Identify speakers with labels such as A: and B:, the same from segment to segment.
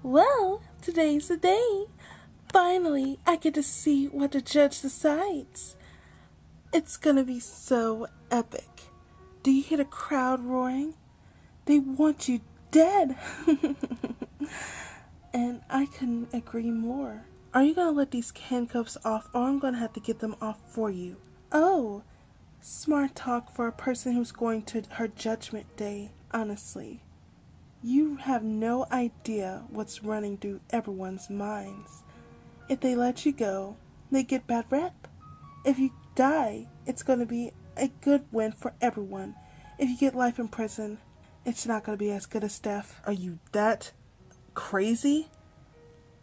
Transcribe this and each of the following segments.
A: Well, today's the day. Finally, I get to see what the judge decides. It's gonna be so epic. Do you hear the crowd roaring? They want you dead. And I couldn't agree more. Are you gonna let these handcuffs off, or I'm gonna have to get them off for you? Oh, smart talk for a person who's going to her judgment day, honestly. You have no idea what's running through everyone's minds. If they let you go, they get bad rep. If you die, it's going to be a good win for everyone. If you get life in prison, it's not going to be as good as death. Are you that crazy?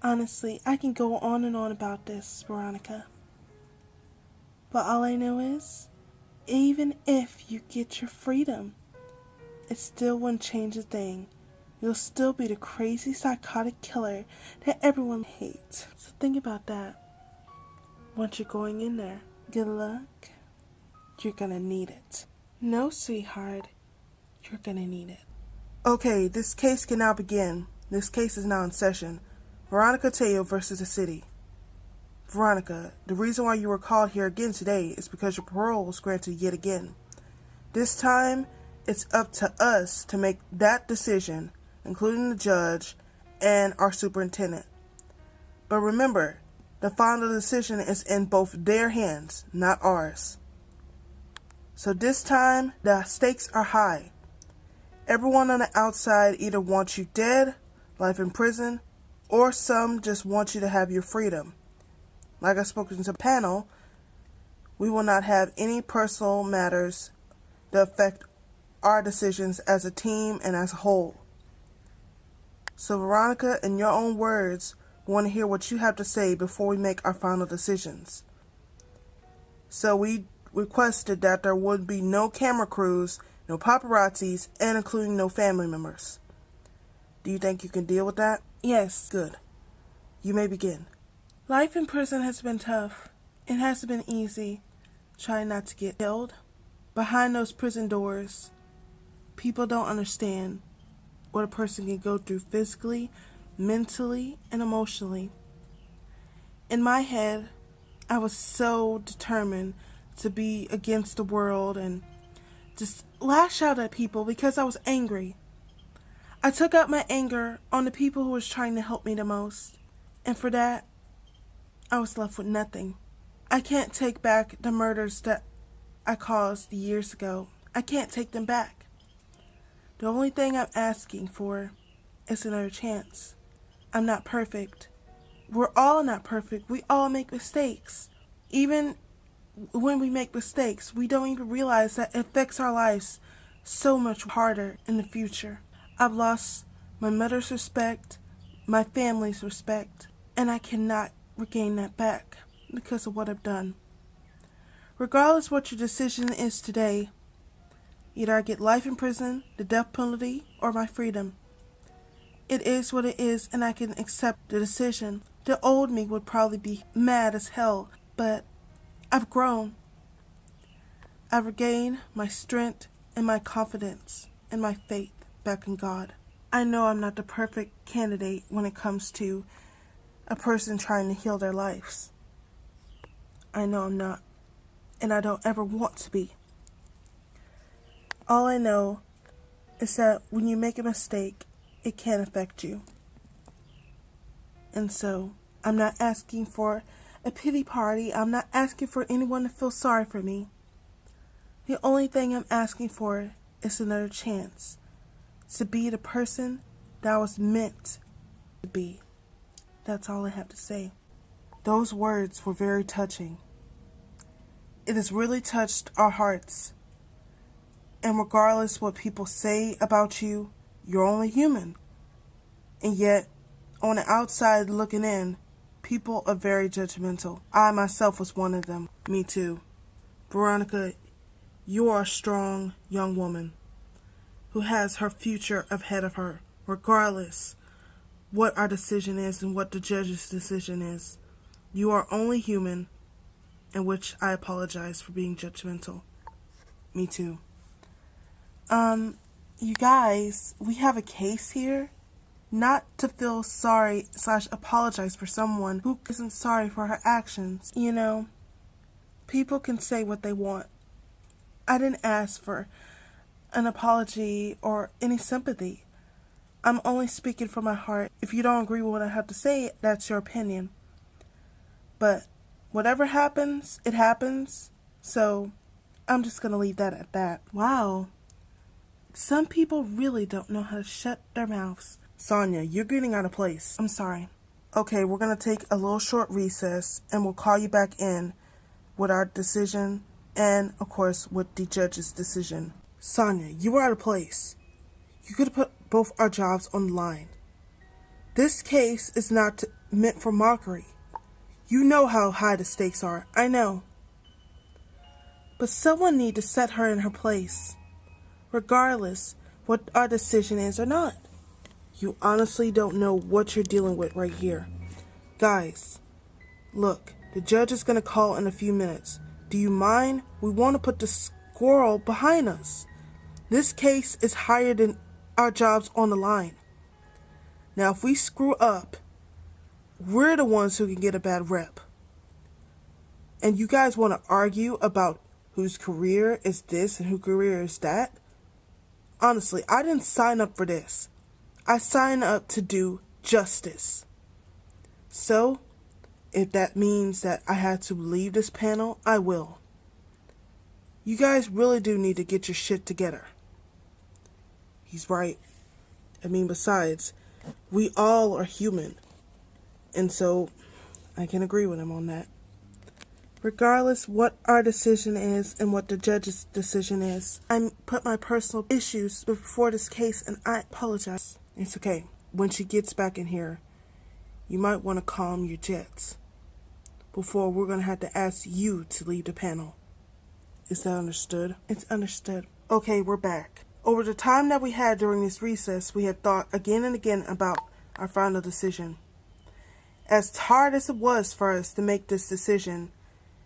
A: Honestly, I can go on and on about this, Veronica. But all I know is, even if you get your freedom, it still wouldn't change a thing. You'll still be the crazy psychotic killer that everyone hates. So think about that. Once you're going in there, good luck. You're gonna need it. No, sweetheart, you're gonna need it. Okay, this case can now begin. This case is now in session. Veronica Teo versus the city. Veronica, the reason why you were called here again today is because your parole was granted yet again. This time, it's up to us to make that decision, including the judge and our superintendent. But remember, the final decision is in both their hands, not ours. So this time, the stakes are high. Everyone on the outside either wants you dead, life in prison, or some just want you to have your freedom. Like I spoke to the panel, we will not have any personal matters that affect our decisions as a team and as a whole. So Veronica, in your own words, we want to hear what you have to say before we make our final decisions. So we requested that there would be no camera crews, no paparazzis, and including no family members. Do you think you can deal with that? Yes. Good. You may begin. Life in prison has been tough. It hasn't been easy. Trying not to get killed. Behind those prison doors, people don't understand what a person can go through physically, mentally, and emotionally. In my head, I was so determined to be against the world and just lash out at people because I was angry. I took out my anger on the people who was trying to help me the most, and for that, I was left with nothing. I can't take back the murders that I caused years ago. I can't take them back. The only thing I'm asking for is another chance. I'm not perfect. We're all not perfect. We all make mistakes. Even when we make mistakes, we don't even realize that it affects our lives so much harder in the future. I've lost my mother's respect, my family's respect, and I cannot regain that back because of what I've done. Regardless what your decision is today, either I get life in prison, the death penalty, or my freedom. It is what it is, and I can accept the decision. The old me would probably be mad as hell, but I've grown. I've regained my strength and my confidence and my faith back in God. I know I'm not the perfect candidate when it comes to a person trying to heal their lives. I know I'm not, and I don't ever want to be. All I know is that when you make a mistake, it can affect you. And so, I'm not asking for a pity party. I'm not asking for anyone to feel sorry for me. The only thing I'm asking for is another chance to be the person that I was meant to be. That's all I have to say. Those words were very touching. It has really touched our hearts. And regardless what people say about you, you're only human. And yet, on the outside looking in, people are very judgmental. I myself was one of them. Me too. Veronica, you are a strong young woman who has her future ahead of her, regardless what our decision is and what the judge's decision is. You are only human, in which I apologize for being judgmental. Me too. You guys, we have a case here, not to feel sorry / apologize for someone who isn't sorry for her actions. You know, people can say what they want. I didn't ask for an apology or any sympathy. I'm only speaking from my heart. If you don't agree with what I have to say, that's your opinion. But whatever happens, it happens. So I'm just going to leave that at that. Wow. Some people really don't know how to shut their mouths. Sonia, you're getting out of place. I'm sorry. Okay, we're going to take a little short recess and we'll call you back in with our decision and, of course, with the judge's decision. Sonia, you were out of place. You could have put both our jobs on the line. This case is not meant for mockery. You know how high the stakes are. I know. But someone need to set her in her place, regardless what our decision is or not. You honestly don't know what you're dealing with right here. Guys, look, the judge is going to call in a few minutes. Do you mind? We want to put the squirrel behind us. This case is higher than our jobs on the line. Now, if we screw up, we're the ones who can get a bad rep. And you guys want to argue about whose career is this and whose career is that? Honestly, I didn't sign up for this. I signed up to do justice. So, if that means that I had to leave this panel, I will. You guys really do need to get your shit together. He's right. I mean, besides, we all are human. And so, I can agree with him on that. Regardless what our decision is and what the judge's decision is, I put my personal issues before this case and I apologize. It's okay. When she gets back in here, you might want to calm your jets before we're going to have to ask you to leave the panel. Is that understood? It's understood. Okay, we're back. Over the time that we had during this recess, we had thought again and again about our final decision. As hard as it was for us to make this decision,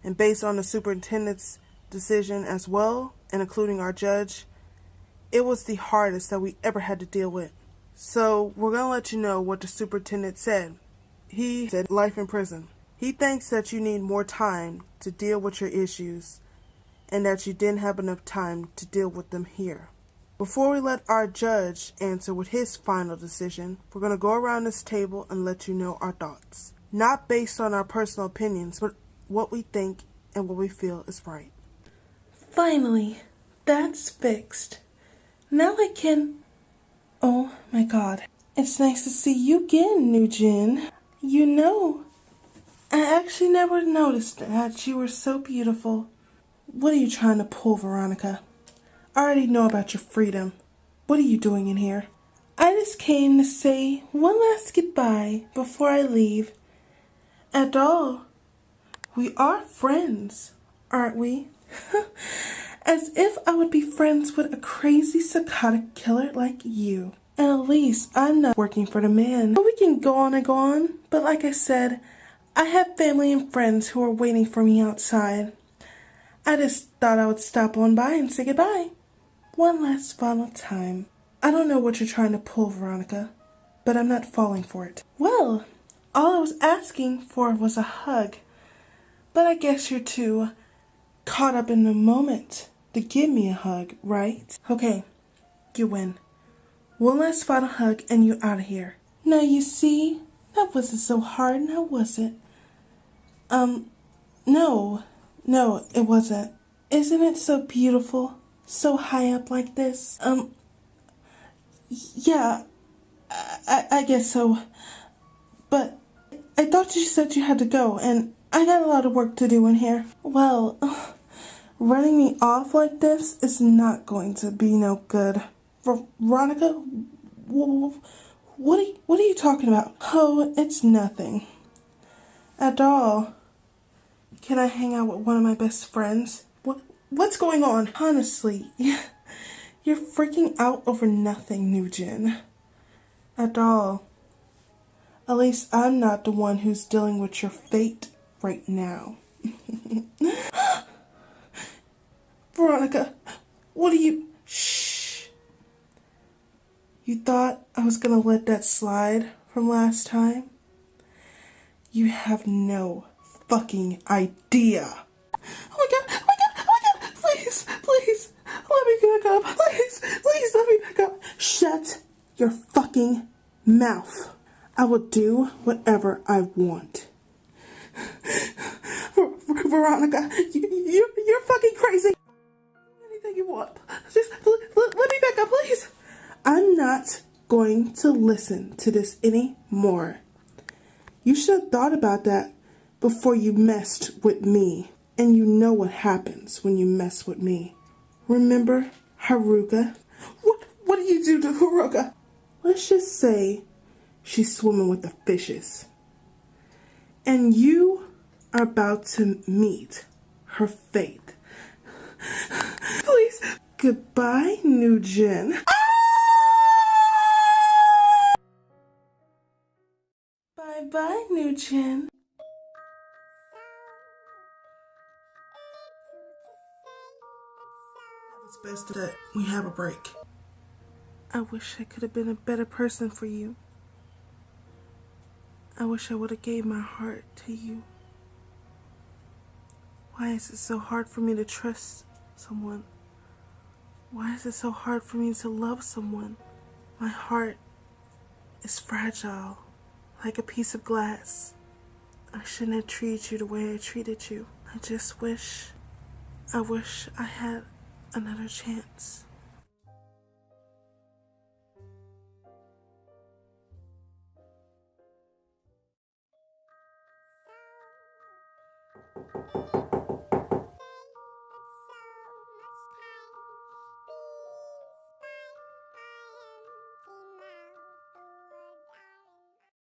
A: and based on the superintendent's decision as well, and including our judge, it was the hardest that we ever had to deal with. So we're going to let you know what the superintendent said. He said life in prison. He thinks that you need more time to deal with your issues and that you didn't have enough time to deal with them here. Before we let our judge answer with his final decision, we're going to go around this table and let you know our thoughts. Not based on our personal opinions, but what we think and what we feel is right. Finally, that's fixed. Now I can... Oh my god. It's nice to see you again, Nugent. You know, I actually never noticed that you were so beautiful. What are you trying to pull, Veronica? I already know about your freedom. What are you doing in here? I just came to say one last goodbye before I leave. At all. We are friends, aren't we? As if I would be friends with a crazy psychotic killer like you. And at least I'm not working for the man. But we can go on and go on. But like I said, I have family and friends who are waiting for me outside. I just thought I would stop on by and say goodbye. One last final time. I don't know what you're trying to pull, Veronica, but I'm not falling for it. Well, all I was asking for was a hug. But I guess you're too caught up in the moment to give me a hug, right? Okay, you win. One last final hug and you're out of here. Now you see, that wasn't so hard, now was it? No, it wasn't. Isn't it so beautiful? So high up like this? Yeah, I guess so. But I thought you said you had to go, and I got a lot of work to do in here. Well, running me off like this is not going to be no good. Veronica, what are you talking about? Oh, it's nothing. At all. Can I hang out with one of my best friends? What's going on? Honestly, you're freaking out over nothing, Nugent. At all. At least I'm not the one who's dealing with your fate right now. Veronica, what are you... Shh. You You thought I was gonna let that slide from last time? You have no fucking idea. Oh my god, oh my god, oh my god, please, please, let me back up, please, please let me back up. Shut your fucking mouth. I will do whatever I want. Veronica, you're fucking crazy. Anything you want. Just let me back up, please. I'm not going to listen to this anymore. You should have thought about that before you messed with me. And you know what happens when you mess with me. Remember Haruka? What do you do to Haruka? Let's just say she's swimming with the fishes. And you are about to meet her fate. Please. Goodbye, new gen. Bye-bye, new gen. It's best that we have a break. I wish I could have been a better person for you. I wish I would have gave my heart to you. Why is it so hard for me to trust someone? Why is it so hard for me to love someone? My heart is fragile, like a piece of glass. I shouldn't have treated you the way I treated you. I wish I had another chance.